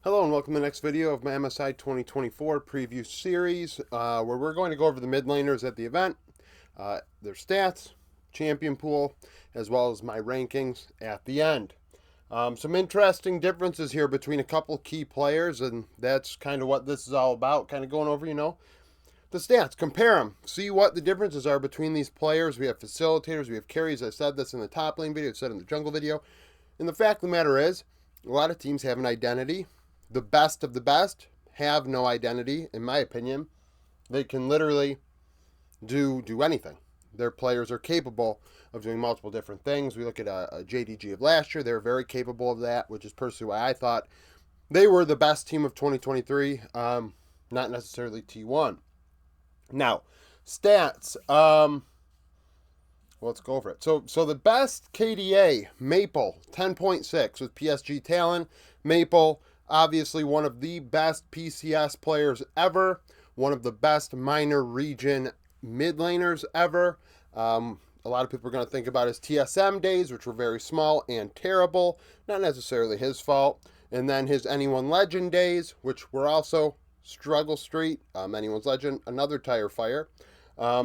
Hello and welcome to the next video of my MSI 2024 preview series, where we're going to go over the mid laners at the event, their stats, champion pool, as well as my rankings at the end. Some interesting differences here between a couple key players, and that's kind of what this is all about, kind of going over, the stats, compare them, see what the differences are between these players. We have facilitators, we have carries. I said this in the top lane video, I said in the jungle video. And the fact of the matter is, a lot of teams have an identity. The best of the best have no identity, in my opinion. They can literally do anything. Their players are capable of doing multiple different things. We look at a JDG of last year. They're very capable of that, which is personally why I thought they were the best team of 2023, not necessarily T1. Now, stats. Let's go over it. So the best KDA, Maple, 10.6 with PSG Talon. Maple, obviously one of the best PCS players ever, one of the best minor region mid laners ever. A lot of people are going to think about his TSM days, which were very small and terrible. Not necessarily his fault. And then his Anyone Legend days, which were also struggle street. Anyone's Legend, another tire fire.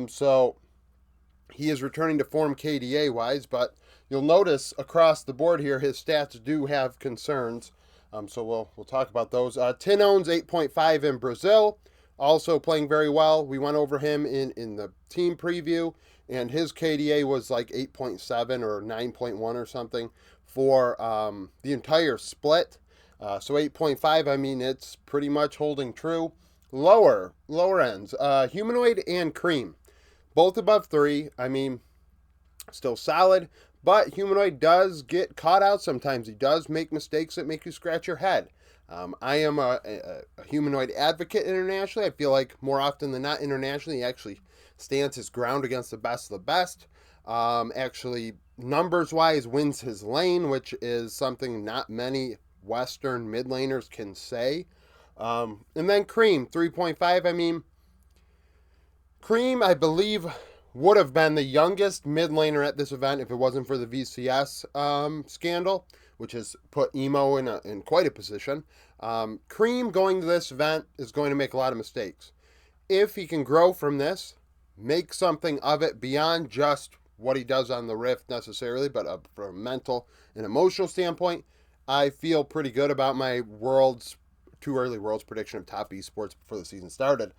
So he is returning to form KDA-wise, but you'll notice across the board here, his stats do have concerns. So we'll talk about those. Tinone's 8.5 in Brazil, also playing very well. We went over him in the team preview, and his KDA was like 8.7 or 9.1 or something for the entire split. So 8.5, I mean, it's pretty much holding true. Lower ends, Humanoid and Cream, both above 3. I mean, still solid. But Humanoid does get caught out sometimes. He does make mistakes that make you scratch your head. I am a Humanoid advocate internationally. I feel like more often than not internationally, he actually stands his ground against the best of the best. Actually, numbers-wise, wins his lane, which is something not many Western mid laners can say. And then Cream, 3.5. I mean, Cream, I believe, would have been the youngest mid laner at this event if it wasn't for the VCS scandal, which has put Emo in quite a position. Cream going to this event is going to make a lot of mistakes. If he can grow from this, make something of it beyond just what he does on the Rift necessarily, but from a mental and emotional standpoint, I feel pretty good about my too early Worlds prediction of top esports before the season started.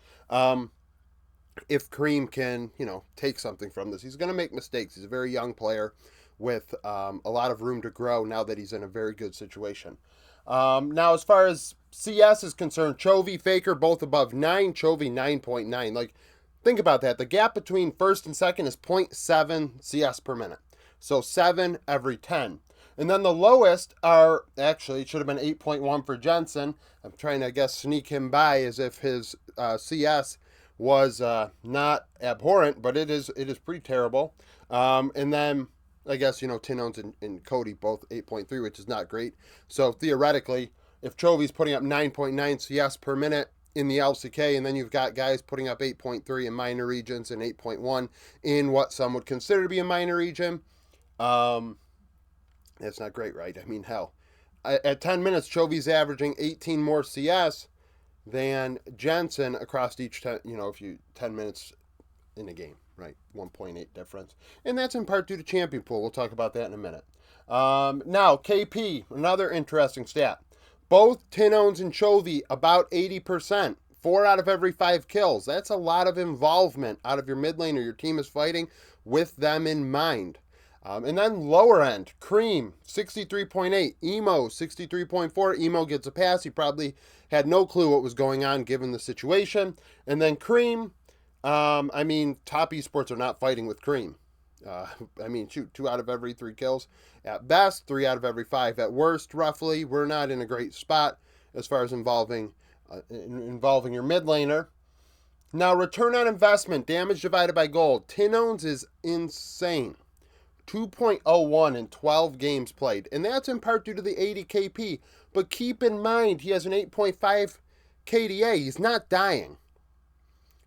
If Cream can, take something from this. He's going to make mistakes. He's a very young player with a lot of room to grow now that he's in a very good situation. Now, as far as CS is concerned, Chovy, Faker, both above 9. Chovy, 9.9. Like, think about that. The gap between first and second is 0.7 CS per minute. So 7 every 10. And then the lowest are, actually, it should have been 8.1 for Jensen. I'm trying to, I guess, sneak him by as if his CS was not abhorrent, but it is pretty terrible. And then I guess Tinone's and Cody both 8.3, which is not great. So theoretically, if Chovy's putting up 9.9 CS per minute in the LCK, and then you've got guys putting up 8.3 in minor regions and 8.1 in what some would consider to be a minor region, that's not great, right? I mean, hell, at 10 minutes, Chovy's averaging 18 more CS than Jensen across each 10, 10 minutes in a game, right? 1.8 difference. And that's in part due to champion pool. We'll talk about that in a minute. Now, KP, another interesting stat. Both Tinones and Chovy about 80%. 4 out of every 5 kills. That's a lot of involvement out of your mid laner. Your team is fighting with them in mind. And then lower end, Cream, 63.8. Emo, 63.4. Emo gets a pass. He probably had no clue what was going on given the situation. And then Cream, top esports are not fighting with Cream. 2 out of every 3 kills at best, 3 out of every 5 at worst, roughly. We're not in a great spot as far as involving your mid laner. Now, return on investment, damage divided by gold. Tinone's is insane. 2.01 in 12 games played. And that's in part due to the 80 KP. But keep in mind, he has an 8.5 KDA. He's not dying.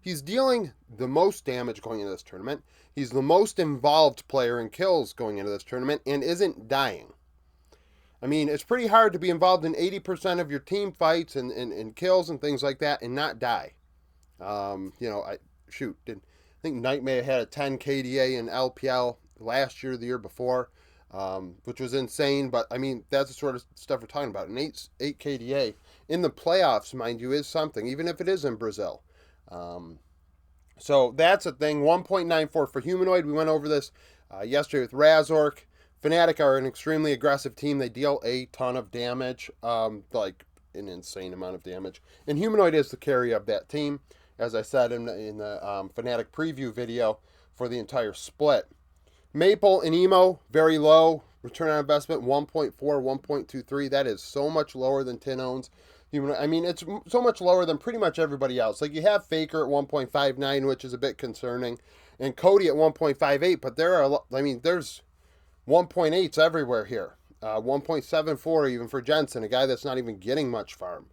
He's dealing the most damage going into this tournament. He's the most involved player in kills going into this tournament and isn't dying. I mean, it's pretty hard to be involved in 80% of your team fights and kills and things like that and not die. You know, I think Knight may have had a 10 KDA in LPL last year, the year before, which was insane. But I mean, that's the sort of stuff we're talking about. An 8 KDA in the playoffs, mind you, is something, even if it is in Brazil. So that's a thing. 1.94 for Humanoid. We went over this yesterday with Razork. Fnatic are an extremely aggressive team. They deal a ton of damage, like an insane amount of damage. And Humanoid is the carry of that team, as I said in the Fnatic preview video for the entire split. Maple and Emo, very low. Return on investment, 1.4, 1.23. That is so much lower than Tinone's. I mean, it's so much lower than pretty much everybody else. Like, you have Faker at 1.59, which is a bit concerning, and Cody at 1.58, but there's 1.8s everywhere here. 1.74 even for Jensen, a guy that's not even getting much farm.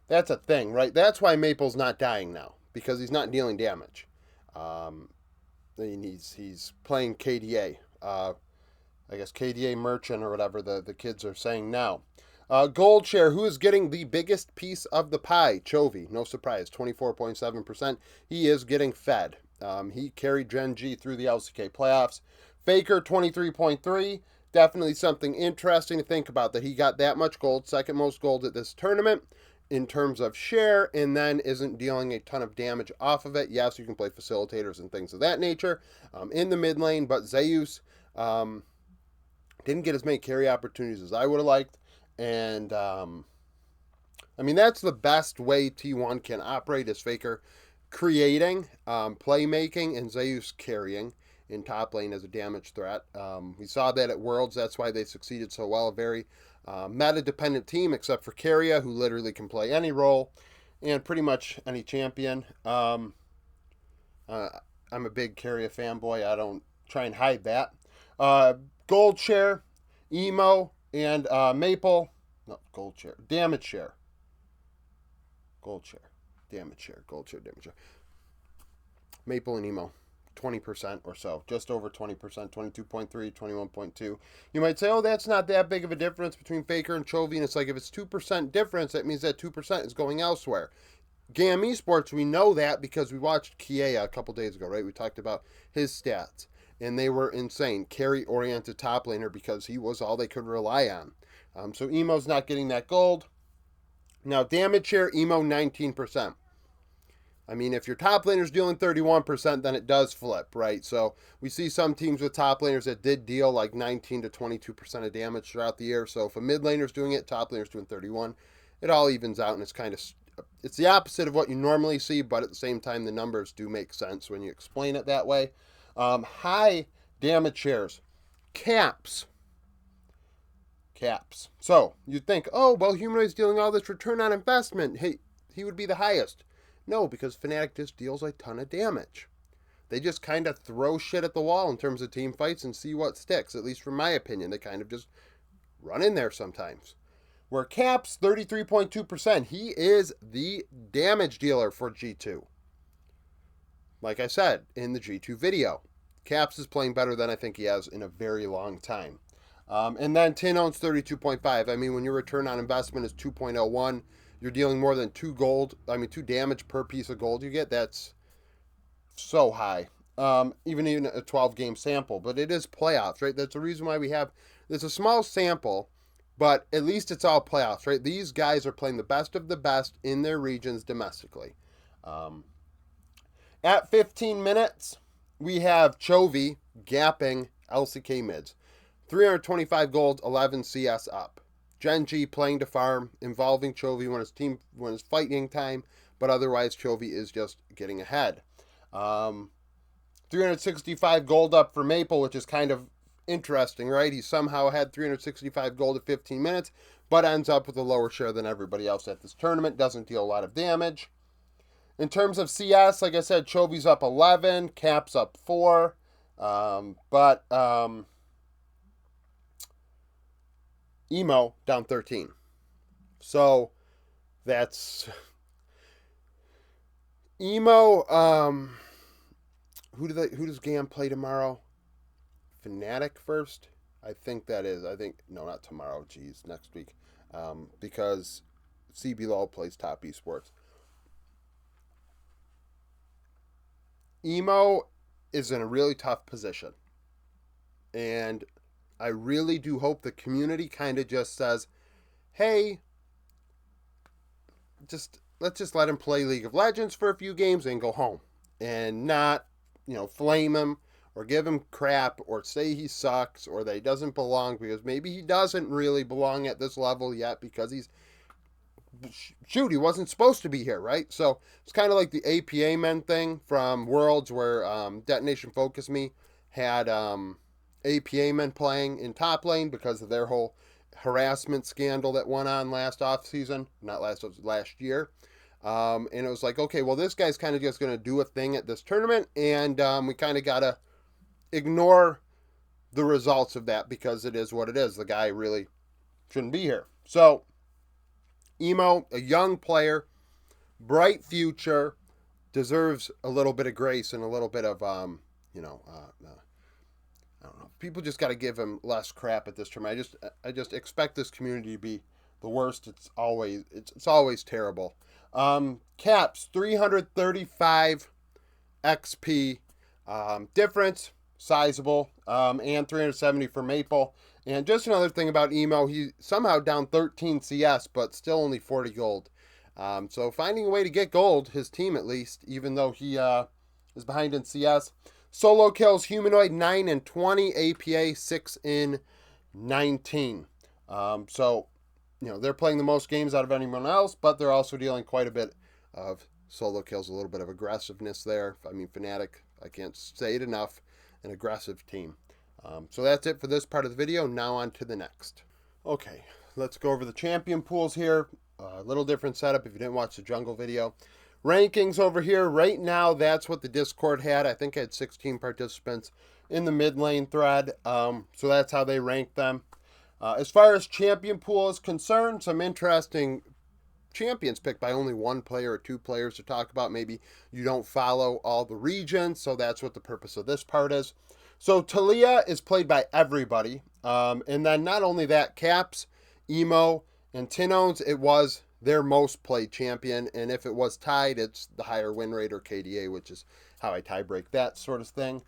That's a thing, right? That's why Maple's not dying now, because he's not dealing damage. He's playing KDA. I guess KDA Merchant or whatever the kids are saying now. Gold share, who is getting the biggest piece of the pie? Chovy, no surprise, 24.7%. He is getting fed. He carried gen.g through the LCK playoffs. Faker, 23.3. Definitely something interesting to think about, that he got that much gold, second most gold at this tournament in terms of share, and then isn't dealing a ton of damage off of it. Yes, you can play facilitators and things of that nature in the mid lane, but Zeus didn't get as many carry opportunities as I would have liked. And, I mean, that's the best way T1 can operate, is Faker creating, playmaking, and Zeus carrying in top lane as a damage threat. We saw that at Worlds. That's why they succeeded so well. A very meta-dependent team, except for Keria, who literally can play any role and pretty much any champion. I'm a big Keria fanboy. I don't try and hide that. Gold share, Emo, and Maple. No, gold share. Damage share. Gold share. Damage share. Gold share. Damage share. Maple and Emo. 20% or so, just over 20%, 22.3, 21.2. You might say, oh, that's not that big of a difference between Faker and Chovy, and it's like, if it's 2% difference, that means that 2% is going elsewhere. GAM Esports, we know that because we watched Kiea a couple days ago, right? We talked about his stats, and they were insane. Carry-oriented top laner, because he was all they could rely on. So Emo's not getting that gold. Now, damage share, Emo 19%. I mean, if your top laner's dealing 31%, then it does flip, right? So we see some teams with top laners that did deal like 19 to 22% of damage throughout the year. So if a mid laner's doing it, top laner's doing 31, it all evens out, and it's the opposite of what you normally see, but at the same time, the numbers do make sense when you explain it that way. High damage shares. Caps. So you'd think, oh, well, Humanoid's dealing all this return on investment. Hey, he would be the highest. No, because Fnatic just deals a ton of damage. They just kind of throw shit at the wall in terms of team fights and see what sticks, at least from my opinion. They kind of just run in there sometimes. Where Caps, 33.2%. He is the damage dealer for G2. Like I said in the G2 video, Caps is playing better than I think he has in a very long time. And then Tinone's 32.5. I mean, when your return on investment is 2.01, you're dealing more than 2 damage per piece of gold you get. That's so high. Even a 12-game sample. But it is playoffs, right? That's the reason why it's a small sample, but at least it's all playoffs, right? These guys are playing the best of the best in their regions domestically. At 15 minutes, we have Chovy gapping LCK mids. 325 gold, 11 CS up. gen.g playing to farm, involving Chovy when it's fighting time, but otherwise Chovy is just getting ahead. 365 gold up for Maple, which is kind of interesting, right? He somehow had 365 gold at 15 minutes, but ends up with a lower share than everybody else at this tournament. Doesn't deal a lot of damage. In terms of CS, like I said, Chovy's up 11, Cap's up 4, but Emo down 13. So that's Emo. Who does GAM play tomorrow? Fnatic first, I think that is. No, not tomorrow. Geez, next week. Because CB Low plays Top Esports. Emo is in a really tough position. And I really do hope the community kind of just says, hey, let's just let him play League of Legends for a few games and go home. And not, flame him or give him crap or say he sucks or that he doesn't belong, because maybe he doesn't really belong at this level yet because he wasn't supposed to be here, right? So it's kind of like the APA men thing from Worlds, where Detonation Focus Me had APA men playing in top lane because of their whole harassment scandal that went on last year. And it was like, okay, well, this guy's kind of just going to do a thing at this tournament, and we kind of got to ignore the results of that because it is what it is. The guy really shouldn't be here. So, Emo, a young player, bright future, deserves a little bit of grace and a little bit of, I don't know. People just got to give him less crap at this tournament. I just expect this community to be the worst. It's always terrible. Caps 335 XP difference, sizable, and 370 for Maple. And just another thing about Emo, he somehow down 13 CS, but still only 40 gold. So finding a way to get gold, his team at least, even though he is behind in CS. Solo kills, Humanoid 9 and 20, APA 6 in 19. So, they're playing the most games out of anyone else, but they're also dealing quite a bit of solo kills, a little bit of aggressiveness there. Fnatic, I can't say it enough, an aggressive team. So that's it for this part of the video. Now on to the next. Okay, let's go over the champion pools here. A little different setup if you didn't watch the jungle video. Rankings over here. Right now, that's what the Discord had. I think I had 16 participants in the mid lane thread. So that's how they ranked them. As far as champion pool is concerned, some interesting champions picked by only one player or two players to talk about. Maybe you don't follow all the regions, so that's what the purpose of this part is. So Talia is played by everybody. And then not only that, Caps, Emo, and Tinones, it was their most played champion. And if it was tied, it's the higher win rate or KDA, which is how I tie break that sort of thing.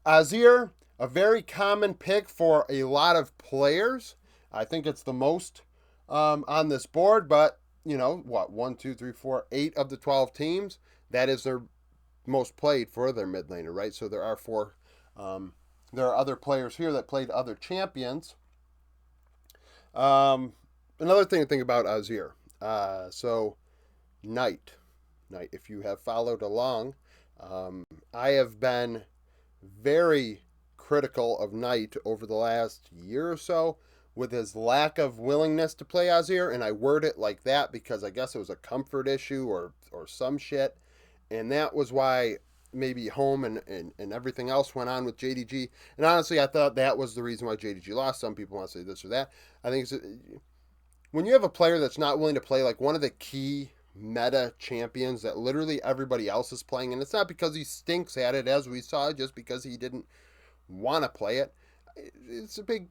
Azir, a very common pick for a lot of players. I think it's the most on this board, but 1, 2, 3, 4, 8 of the 12 teams, that is their most played for their mid laner, right? So there are there are other players here that played other champions. Another thing to think about Azir. So Knight, if you have followed along, I have been very critical of Knight over the last year or so with his lack of willingness to play Azir, and I word it like that because I guess it was a comfort issue or some shit, and that was why maybe home and everything else went on with JDG. And honestly, I thought that was the reason why JDG lost. Some people want to say this or that. I think when you have a player that's not willing to play like one of the key meta champions that literally everybody else is playing, and it's not because he stinks at it, as we saw, just because he didn't want to play it. It's a big...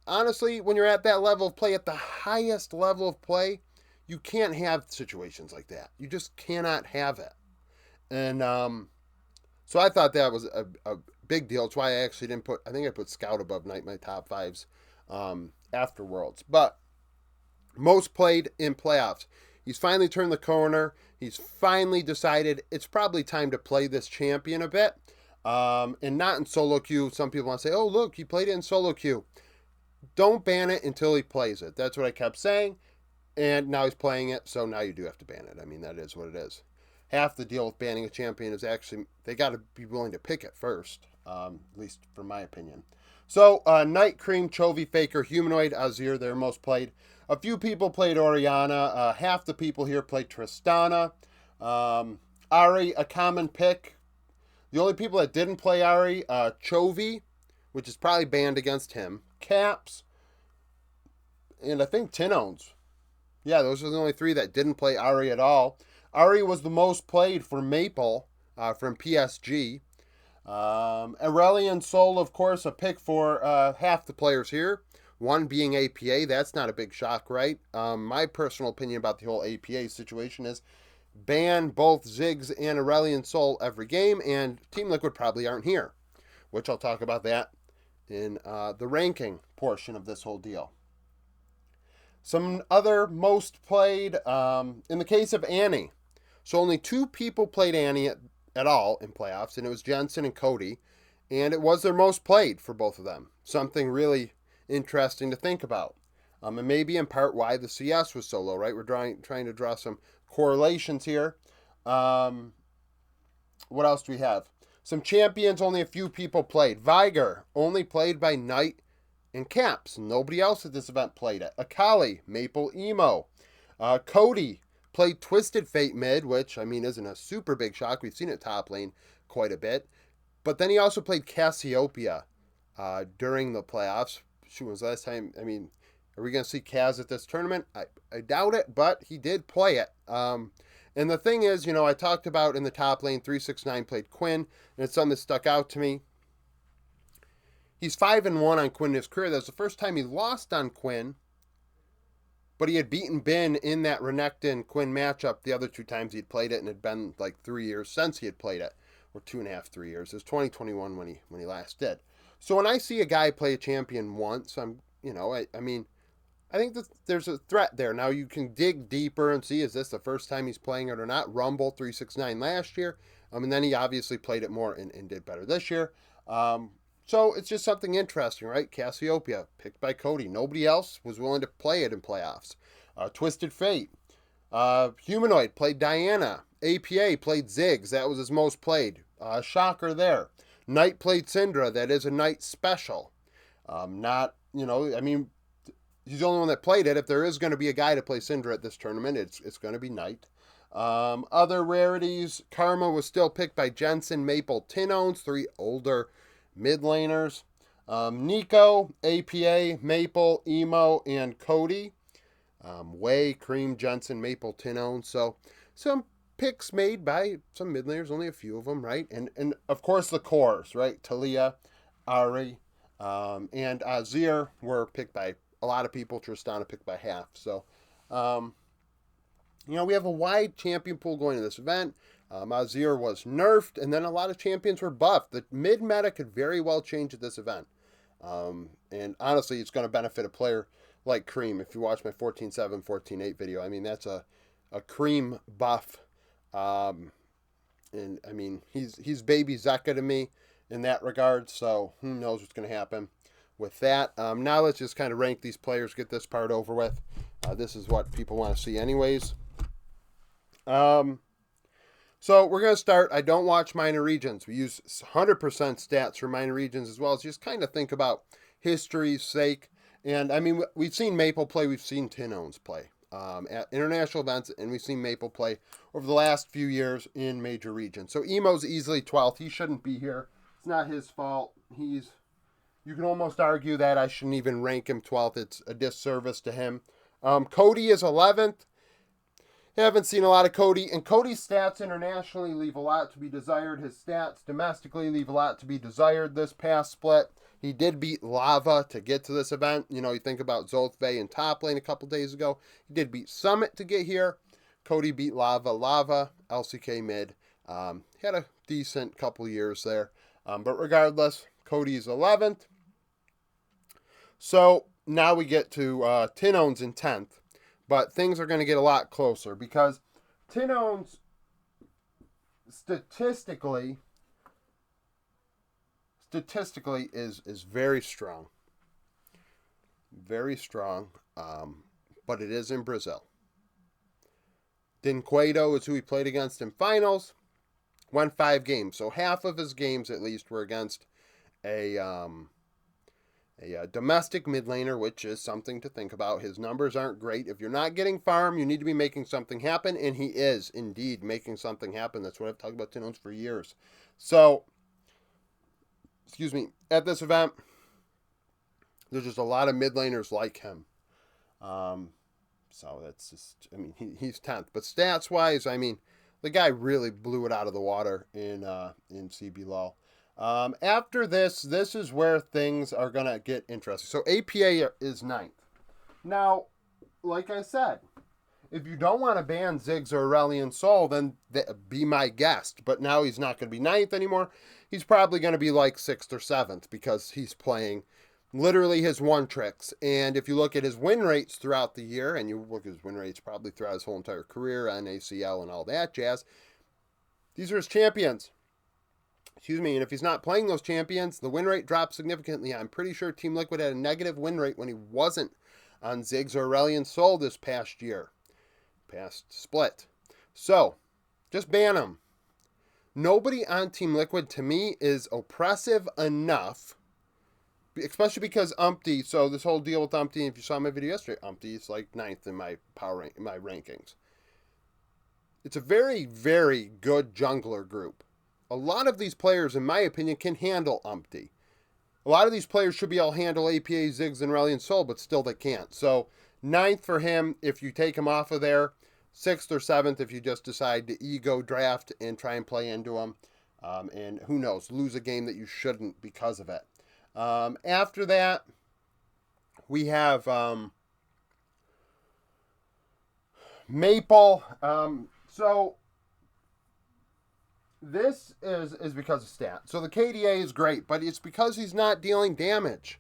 Honestly, when you're at that level of play, at the highest level of play, you can't have situations like that. You just cannot have it. And so I thought that was a big deal. It's why I actually didn't I think I put Scout above Knight, my top fives after Worlds. But most played in playoffs. He's finally turned the corner. He's finally decided it's probably time to play this champion a bit. And not in solo queue. Some people want to say, oh, look, he played it in solo queue. Don't ban it until he plays it. That's what I kept saying. And now he's playing it, so now you do have to ban it. I mean, that is what it is. Half the deal with banning a champion is actually, they got to be willing to pick it first, at least from my opinion. So, Night Cream, Chovy, Faker, Humanoid, Azir, they're most played. A few people played Orianna. Half the people here played Tristana. Ari, a common pick. The only people that didn't play Ari, Chovy, which is probably banned against him. Caps, and I think Tinones. Yeah, those are the only three that didn't play Ari at all. Ari was the most played for Maple from PSG. Aurelian Sol, of course, a pick for half the players here. One being APA. That's not a big shock, right? My personal opinion about the whole APA situation is ban both Ziggs and Aurelian Sol every game, and Team Liquid probably aren't here, which I'll talk about that in the ranking portion of this whole deal. Some other most played, in the case of Annie, so only two people played Annie at all in playoffs, and it was Jensen and Cody, and it was their most played for both of them. Something really interesting to think about. And maybe in part why the CS was so low, right? We're trying to draw some correlations here. What else do we have? Some champions, only a few people played. Viger, only played by Knight and Caps. Nobody else at this event played it. Akali, Maple Emo. Cody played Twisted Fate mid, which, I mean, isn't a super big shock. We've seen it top lane quite a bit. But then he also played Cassiopeia during the playoffs. Shoot, was the last time, I mean, are we going to see Kaz at this tournament? I doubt it, but he did play it. And the thing is, you know, I talked about in the top lane, 369 played Quinn, and it's something that stuck out to me. He's 5-1 on Quinn in his career. That was the first time he lost on Quinn, but he had beaten Ben in that Renekton Quinn matchup the other two times he'd played it, and it had been like 3 years since he had played it, or 2.5, 3 years. It was 2021 when he last did. So when I see a guy play a champion once, I mean, I think that there's a threat there. Now you can dig deeper and see, is this the first time he's playing it or not? Rumble 369 last year. And then he obviously played it more and did better this year. So it's just something interesting, right? Cassiopeia, picked by Cody. Nobody else was willing to play it in playoffs. Twisted Fate. Humanoid played Diana. APA played Ziggs. That was his most played. Shocker there. Knight played Syndra. That is a Knight special. Not, I mean, he's the only one that played it. If there is going to be a guy to play Syndra at this tournament, it's going to be Knight. Other rarities, Karma was still picked by Jensen, Maple, Tinones, three older mid laners. Nico, APA, Maple, Emo, and Cody. Way, Cream, Jensen, Maple, Tinones. So some picks made by some mid laners, only a few of them, right? And of course the cores, right? Talia, Ari, and Azir were picked by a lot of people. Tristana picked by half. So, we have a wide champion pool going to this event. Azir was nerfed, and then a lot of champions were buffed. The mid-meta could very well change at this event. And honestly, it's going to benefit a player like Cream. If you watch my 14.7, 14.8 video, I mean, that's a Cream buff. And I mean, he's baby Zeka to me in that regard. So who knows what's going to happen with that. Now let's just kind of rank these players, get this part over with. This is what people want to see anyways. So we're going to start. I don't watch minor regions. We use 100% stats for minor regions as well as just kind of think about history's sake. And I mean, we've seen Maple play, we've seen Tinones play at international events, and we've seen Maple play over the last few years in major regions. So Emo's easily 12th. He shouldn't be here. It's not his fault. You can almost argue that I shouldn't even rank him 12th. It's a disservice to him. Cody is 11th. Haven't seen a lot of Cody. And Cody's stats internationally leave a lot to be desired. His stats domestically leave a lot to be desired this past split. He did beat Lava to get to this event. You think about Zoltve in top lane a couple days ago. He did beat Summit to get here. Cody beat Lava. Lava, LCK mid. Had a decent couple years there. But regardless, Cody's 11th. So now we get to Tinones in 10th. But things are going to get a lot closer because Tinones statistically is very strong. Very strong. But it is in Brazil. Dinquedo is who he played against in finals. Won 5 games. So half of his games at least were against a domestic mid laner, which is something to think about. His numbers aren't great. If you're not getting farm, you need to be making something happen, and he is indeed making something happen. That's what I've talked about Tinones for years. So, at this event, there's just a lot of mid laners like him. So that's just, he's 10th. But stats-wise, the guy really blew it out of the water in CB LOL. After this is where things are going to get interesting. So APA is ninth. Now, like I said, if you don't want to ban Ziggs or Aurelion Sol, then be my guest. But now he's not going to be ninth anymore. He's probably going to be like sixth or seventh because he's playing literally his one tricks. And if you look at his win rates throughout the year, and you look at his win rates probably throughout his whole entire career on ACL and all that jazz, these are his champions. Excuse me, and if he's not playing those champions, the win rate drops significantly. I'm pretty sure Team Liquid had a negative win rate when he wasn't on Ziggs or Aurelion Sol this past year. Past split. So, just ban him. Nobody on Team Liquid, to me, is oppressive enough, especially because Umpty, so this whole deal with Umpty, if you saw my video yesterday, Umpty is like ninth in my my rankings. It's a very, very good jungler group. A lot of these players, in my opinion, can handle Umpty. A lot of these players should be able to handle APA, Ziggs, and Aurelion Sol, but still they can't. So, ninth for him if you take him off of there. Sixth or seventh if you just decide to ego draft and try and play into him. And who knows, lose a game that you shouldn't because of it. After that, we have Maple. So this is because of stat. So the KDA is great, but it's because he's not dealing damage.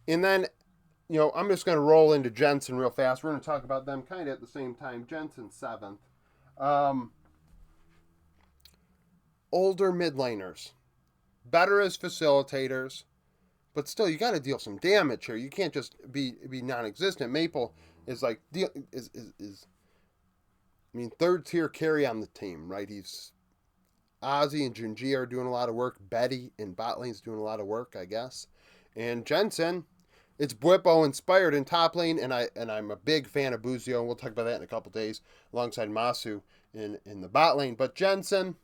And then, I'm just going to roll into Jensen real fast. We're going to talk about them kind of at the same time. Jensen, seventh. Older mid laners. Better as facilitators. But still, you got to deal some damage here. You can't just be non-existent. Maple is like, third tier carry on the team, right? He's Ozzy and gen.g are doing a lot of work. Betty in bot lane's doing a lot of work, I guess. And Jensen, it's Bwipo inspired in top lane, and I'm a big fan of Buzio, and we'll talk about that in a couple days, alongside Masu in the bot lane. But Jensen,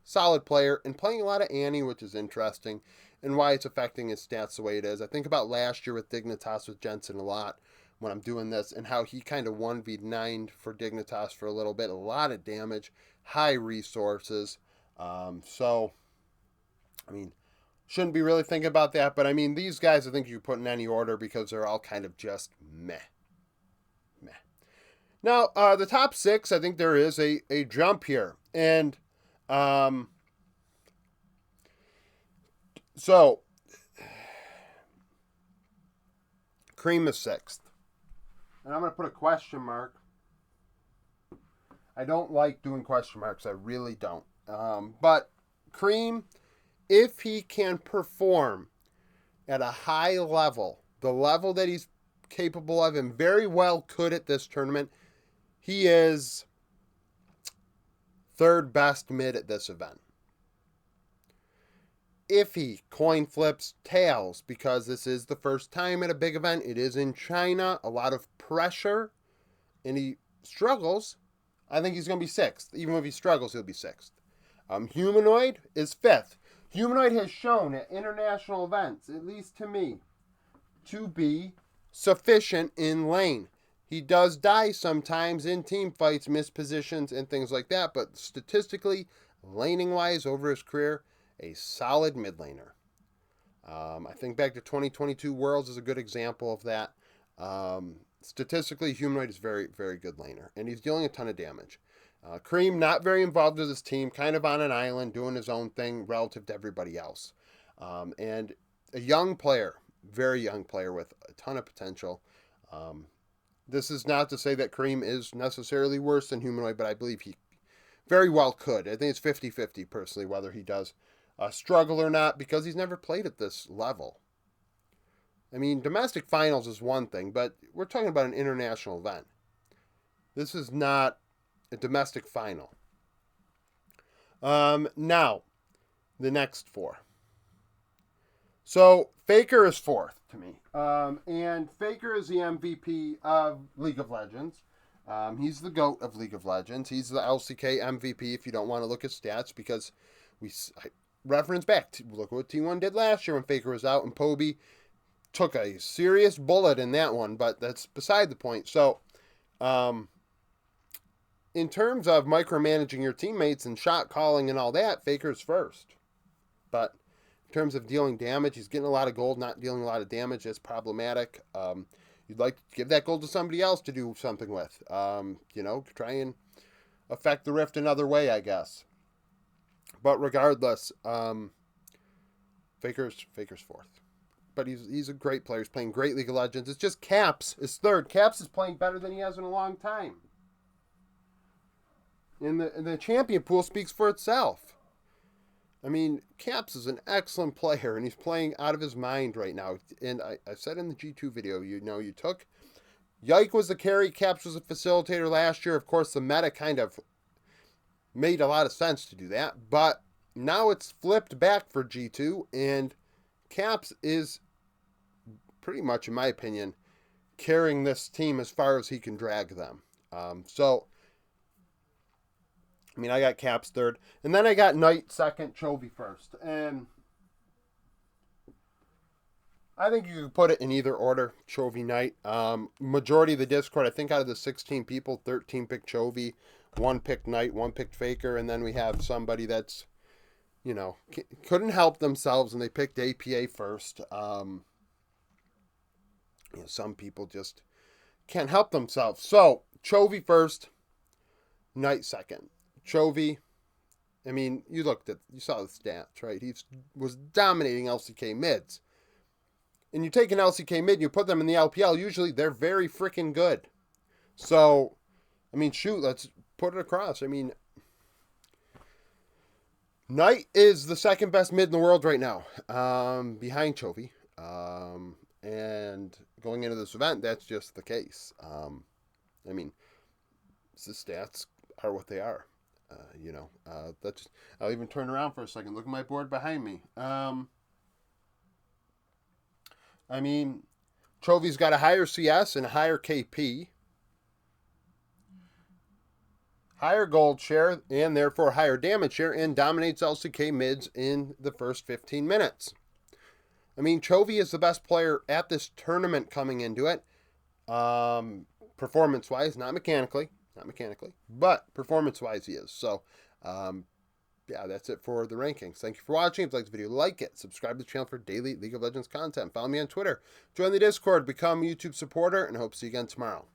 solid player, and playing a lot of Annie, which is interesting, and why it's affecting his stats the way it is. I think about last year with Dignitas with Jensen a lot when I'm doing this, and how he kind of 1v9'd for Dignitas for a little bit. A lot of damage, high resources. Shouldn't be really thinking about that, but these guys I think you put in any order because they're all kind of just meh. Now, the top six, I think there is a jump here. And so Cream is sixth. And I'm going to put a question mark. I don't like doing question marks. I really don't. But Cream, if he can perform at a high level, the level that he's capable of and very well could at this tournament, he is third best mid at this event. If he coin flips tails, because this is the first time at a big event, it is in China, a lot of pressure, and he struggles, I think he's going to be sixth. Even if he struggles, he'll be sixth. Humanoid is fifth. Humanoid has shown at international events, at least to me, to be sufficient in lane. He does die sometimes in team fights, miss positions, and things like that, but statistically, laning-wise, over his career, a solid mid laner. I think back to 2022 Worlds is a good example of that. Statistically, Humanoid is very, very good laner, and he's dealing a ton of damage. Cream, not very involved with his team, kind of on an island, doing his own thing relative to everybody else. And a young player, very young player with a ton of potential. This is not to say that Cream is necessarily worse than Humanoid, but I believe he very well could. I think it's 50-50 personally, whether he does struggle or not, because he's never played at this level. Domestic finals is one thing, but we're talking about an international event. This is not a domestic final. Now, the next four. So, Faker is fourth to me. And Faker is the MVP of League of Legends. He's the GOAT of League of Legends. He's the LCK MVP if you don't want to look at stats, because I reference back to look what T1 did last year when Faker was out, and Poby took a serious bullet in that one, but that's beside the point. So, in terms of micromanaging your teammates and shot calling and all that, Faker's first but in terms of dealing damage, he's getting a lot of gold, not dealing a lot of damage. That's problematic. You'd like to give that gold to somebody else to do something with. You know, try and affect the Rift another way, I guess. But regardless, Faker's fourth. But he's a great player. He's playing great League of Legends. It's just Caps is third. Caps is playing better than he has in a long time. And the champion pool speaks for itself. I mean, Caps is an excellent player, and he's playing out of his mind right now. And I said in the G2 video, you know, you took... Yike was the carry, Caps was a facilitator last year. Of course, the meta kind of made a lot of sense to do that. But now it's flipped back for G2, and Caps is pretty much, in my opinion, carrying this team as far as he can drag them. I mean, I got Caps third. And then I got Knight second, Chovy first. And I think you could put it in either order, Chovy, Knight. Majority of the Discord, I think out of the 16 people, 13 picked Chovy, 1 picked Knight, 1 picked Faker, and then we have somebody that's, you know, couldn't help themselves, and they picked APA first. You know, some people just can't help themselves. So, Chovy first, Knight second. Chovy, I mean, you saw the stats, right? He was dominating LCK mids. And you take an LCK mid and you put them in the LPL, usually they're very freaking good. So, I mean, shoot, let's put it across. I mean, Knight is the second best mid in the world right now, behind Chovy. And going into this event, that's just the case. I mean, the stats are what they are. You know, I'll even turn around for a second. Look at my board behind me. I mean, Chovy's got a higher CS and a higher KP, higher gold share, and therefore higher damage share, and dominates LCK mids in the first 15 minutes. I mean, Chovy is the best player at this tournament coming into it, performance-wise, not mechanically, but performance-wise he is. So, yeah, that's it for the rankings. Thank you for watching. If you liked the video, like it. Subscribe to the channel for daily League of Legends content. Follow me on Twitter. Join the Discord. Become a YouTube supporter. And I hope to see you again tomorrow.